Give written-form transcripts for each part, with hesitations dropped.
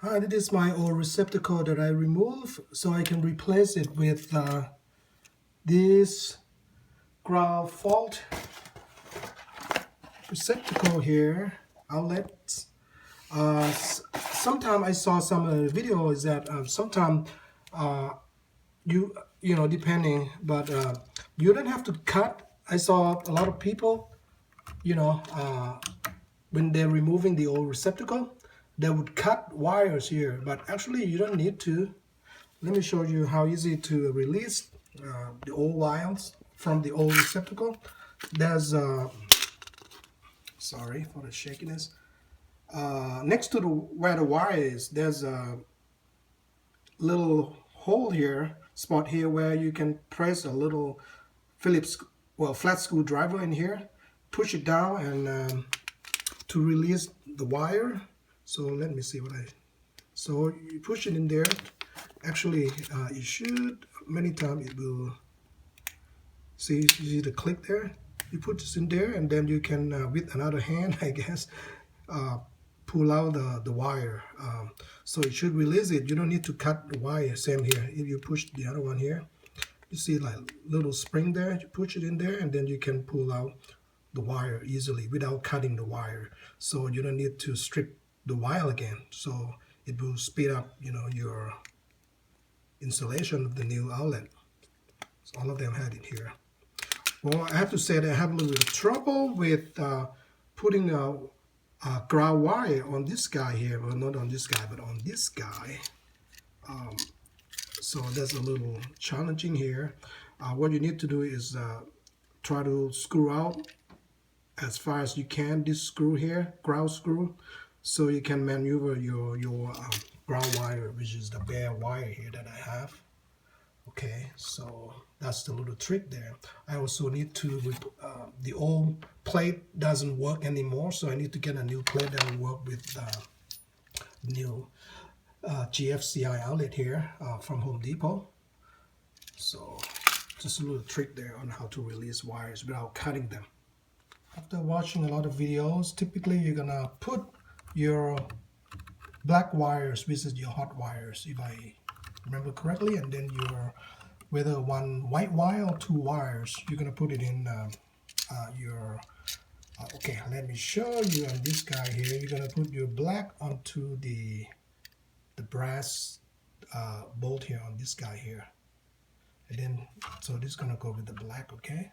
Hi, this is my old receptacle that I removed, so I can replace it with this ground fault receptacle here, outlets. Sometimes I saw some videos that sometimes uh, you know, depending, but you don't have to cut. I saw a lot of people, you know, when they're removing the old receptacle, they would cut wires here, but actually you don't need to. Let me show you how easy to release the old wires from the old receptacle. There's, sorry for the shakiness, next to where the wire is, there's a little hole here, spot here where you can press a little Phillips, well, flat screwdriver in here, push it down and to release the wire. So let me see so you push it in there. Actually, you should, many times it will, see the click there? You put this in there and then you can, with another hand, I guess, pull out the wire. So it should release it. You don't need to cut the wire, same here. If you push the other one here, you see like little spring there, you push it in there and then you can pull out the wire easily without cutting the wire. So you don't need to strip the wire again. So it will speed up, you know, your installation of the new outlet. So all of them had it here. Well, I have to say that I have a little bit of trouble with putting a ground wire on this guy here. Well, not on this guy, but on this guy. So that's a little challenging here. What you need to do is try to screw out as far as you can this screw here, ground screw, so you can maneuver your ground wire, which is the bare wire here that I have. Okay, so that's the little trick there. I also need to, the old plate doesn't work anymore, so I need to get a new plate that will work with new GFCI outlet here from Home Depot. So just a little trick there on how to release wires without cutting them. After watching a lot of videos, typically you're gonna put your black wires, which is your hot wires, if I remember correctly, and then whether one white wire or two wires, you're gonna put it in okay, let me show you on this guy here. You're gonna put your black onto the brass bolt here on this guy here, and then so this is gonna go with the black, okay,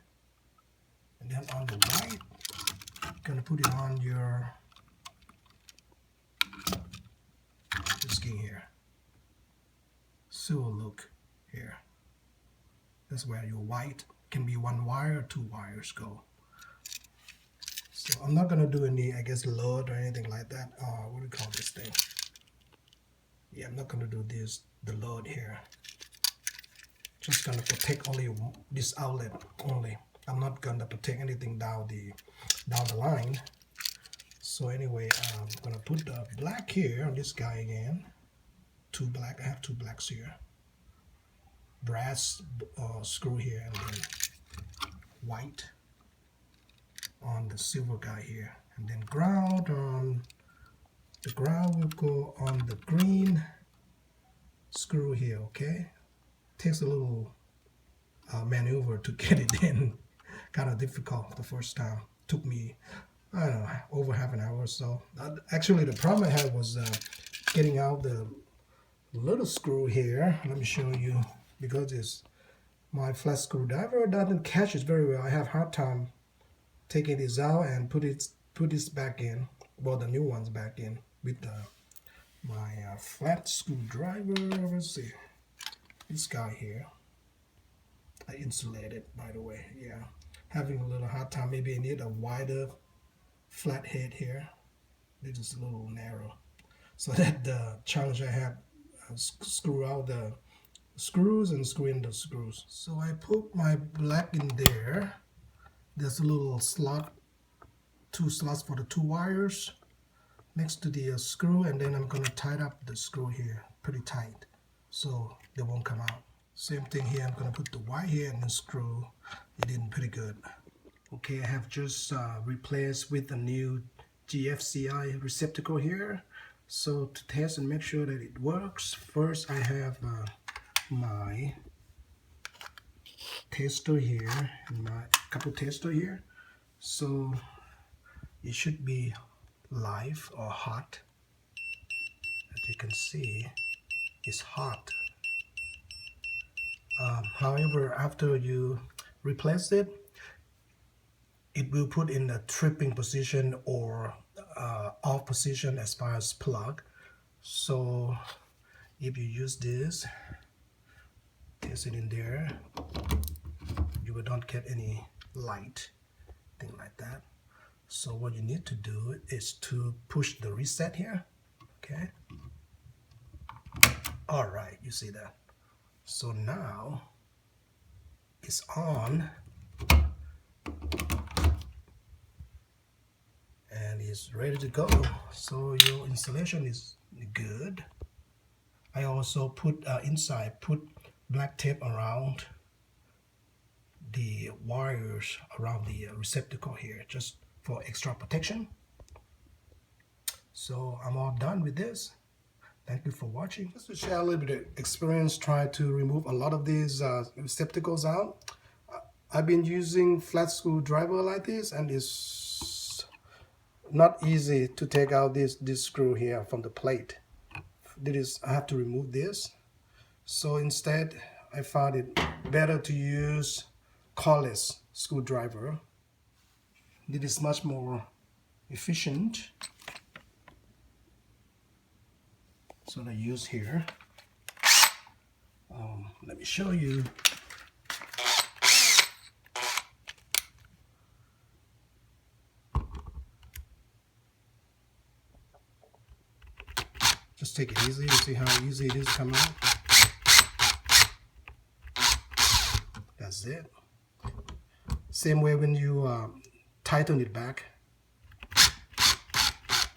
and then on the white you're gonna put it on your skin here, silver look here. That's where your white can be one wire or two wires go. So I'm not gonna do any, I guess, load or anything like that. What do you call this thing? Yeah, I'm not gonna do the load here. Just gonna protect only this outlet only. I'm not gonna protect anything down the line. So anyway, I'm gonna put the black here on this guy again. Two black. I have two blacks here. Brass screw here, and then white on the silver guy here, and then ground on the ground will go on the green screw here. Okay, takes a little maneuver to get it in. Kind of difficult the first time. Took me, I don't know, over half an hour or so. Actually, the problem I had was getting out the little screw here. Let me show you, because my flat screwdriver doesn't catch it very well. I have hard time taking this out and put this back in. Well, the new ones back in with my flat screwdriver. Let's see, this guy here. I insulated, by the way. Yeah, having a little hard time. Maybe I need a wider flat head here. This is a little narrow. So that the challenge I have, screw out the screws and screw in the screws. So I put my black in there. There's a little slot, two slots for the two wires next to the screw, and then I'm gonna tighten up the screw here pretty tight so they won't come out. Same thing here, I'm gonna put the wire here and then screw it in pretty good. Okay, I have just replaced with a new GFCI receptacle here. So to test and make sure that it works, first I have my tester here and my couple tester here. So it should be live or hot. As you can see, it's hot. However, after you replace it, it will put in a tripping position or off position as far as plug. So if you use this, test it in there, you will not get any light, thing like that. So what you need to do is to push the reset here. Okay. All right, you see that. So now it's on and it's ready to go. So your installation is good. I also put put black tape around the wires around the receptacle here, just for extra protection. So I'm all done with this. Thank you for watching. Just to share a little bit of experience trying to remove a lot of these receptacles out. I've been using flat screwdriver like this, and it's not easy to take out this screw here from the plate. I have to remove this. So instead, I found it better to use cordless screwdriver. It is much more efficient. So I use here. Let me show you. Just take it easy. You see how easy it is to come out. That's it. Same way when you tighten it back.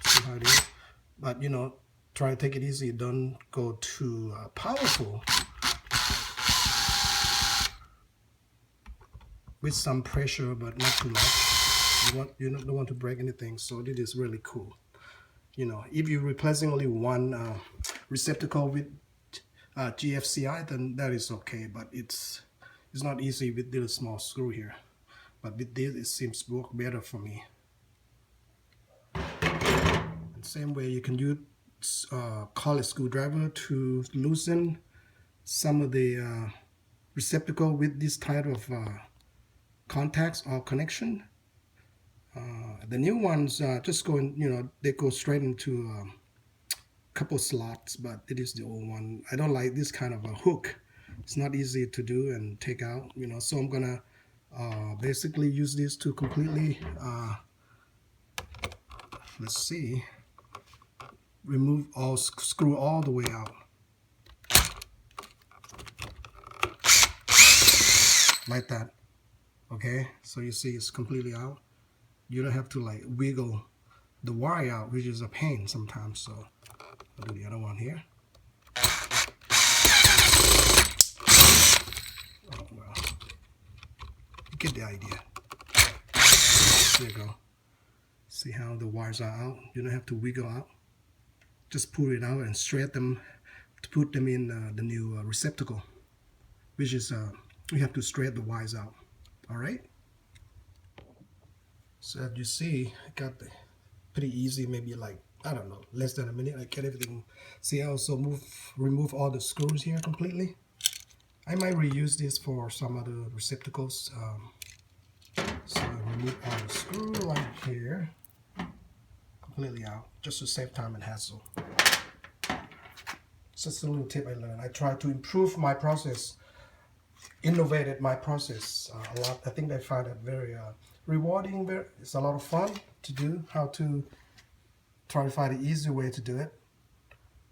See how it is. But you know, try to take it easy. Don't go too powerful. With some pressure, but not too much. You don't want to break anything. So this is really cool. You know, if you're replacing only one receptacle with GFCI, then that is okay. But it's not easy with this small screw here. But with this, it seems to work better for me. And same way, you can use cordless screwdriver to loosen some of the receptacle with this type of contacts or connection. The new ones just go in, you know, they go straight into a couple slots, but it is the old one. I don't like this kind of a hook. It's not easy to do and take out, you know, so I'm gonna basically use this to completely let's see, screw all the way out like that. Okay, so you see it's completely out. You don't have to like wiggle the wire out, which is a pain sometimes. So I'll do the other one here. Oh, well, you get the idea. There you go. See how the wires are out? You don't have to wiggle out. Just pull it out and straight them to put them in the new receptacle, which is you have to straight the wires out. All right. So as you see, I got the pretty easy, maybe like, I don't know, less than a minute. I get everything. See, I also remove all the screws here completely. I might reuse this for some other receptacles. So I remove all the screw right here, completely out, just to save time and hassle. It's just a little tip I learned. I try to improve my process, innovated my process a lot. I think I find it very rewarding. It's a lot of fun to do, how to try to find the easy way to do it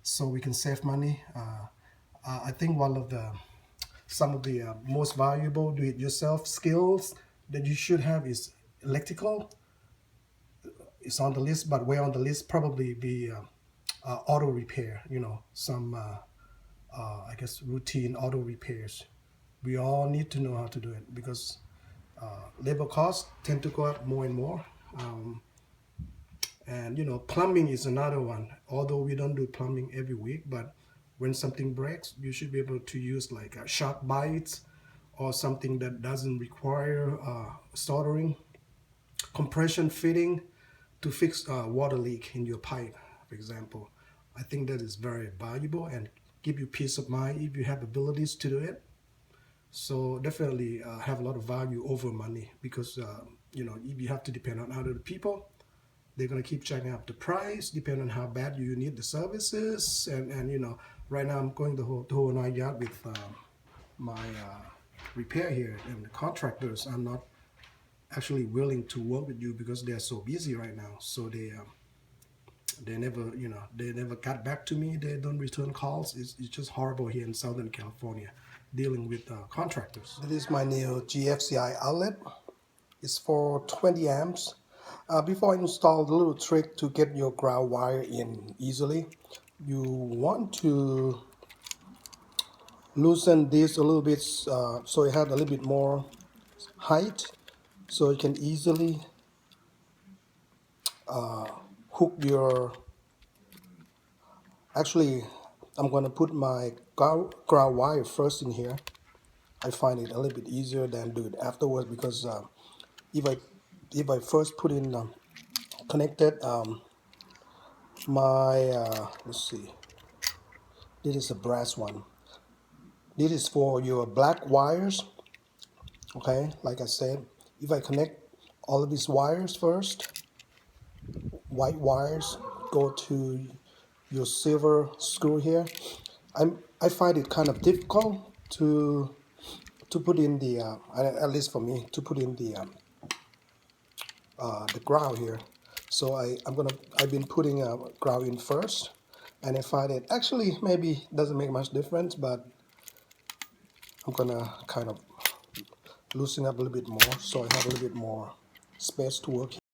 so we can save money. I think some of the most valuable do-it-yourself skills that you should have is electrical. It's on the list, but where on the list probably be auto repair, you know, some I guess routine auto repairs. We all need to know how to do it because labor costs tend to go up more and more. And plumbing is another one. Although we don't do plumbing every week, but when something breaks, you should be able to use like sharp bites or something that doesn't require soldering, compression fitting to fix a water leak in your pipe, for example. I think that is very valuable and give you peace of mind if you have abilities to do it. So definitely have a lot of value over money, because if you have to depend on other people, they're going to keep checking up the price depending on how bad you need the services. And right now I'm going the whole 9 yard with my repair here, and the contractors are not actually willing to work with you because they're so busy right now. So they never they never got back to me. They don't return calls. It's just horrible here in Southern California dealing with contractors. This is my new GFCI outlet. It's for 20 amps. Before I install, the little trick to get your ground wire in easily, you want to loosen this a little bit so it has a little bit more height, so you can easily hook your. Actually, I'm going to put my ground wire first in here. I find it a little bit easier than do it afterwards, because if I first put in connected my let's see, this is a brass one. This is for your black wires. Okay, like I said, if I connect all of these wires first, white wires go to your silver screw here. I find it kind of difficult to put in the at least for me, to put in the ground here. So I've been putting ground in first, and I find it actually maybe doesn't make much difference, but I'm gonna kind of loosen up a little bit more so I have a little bit more space to work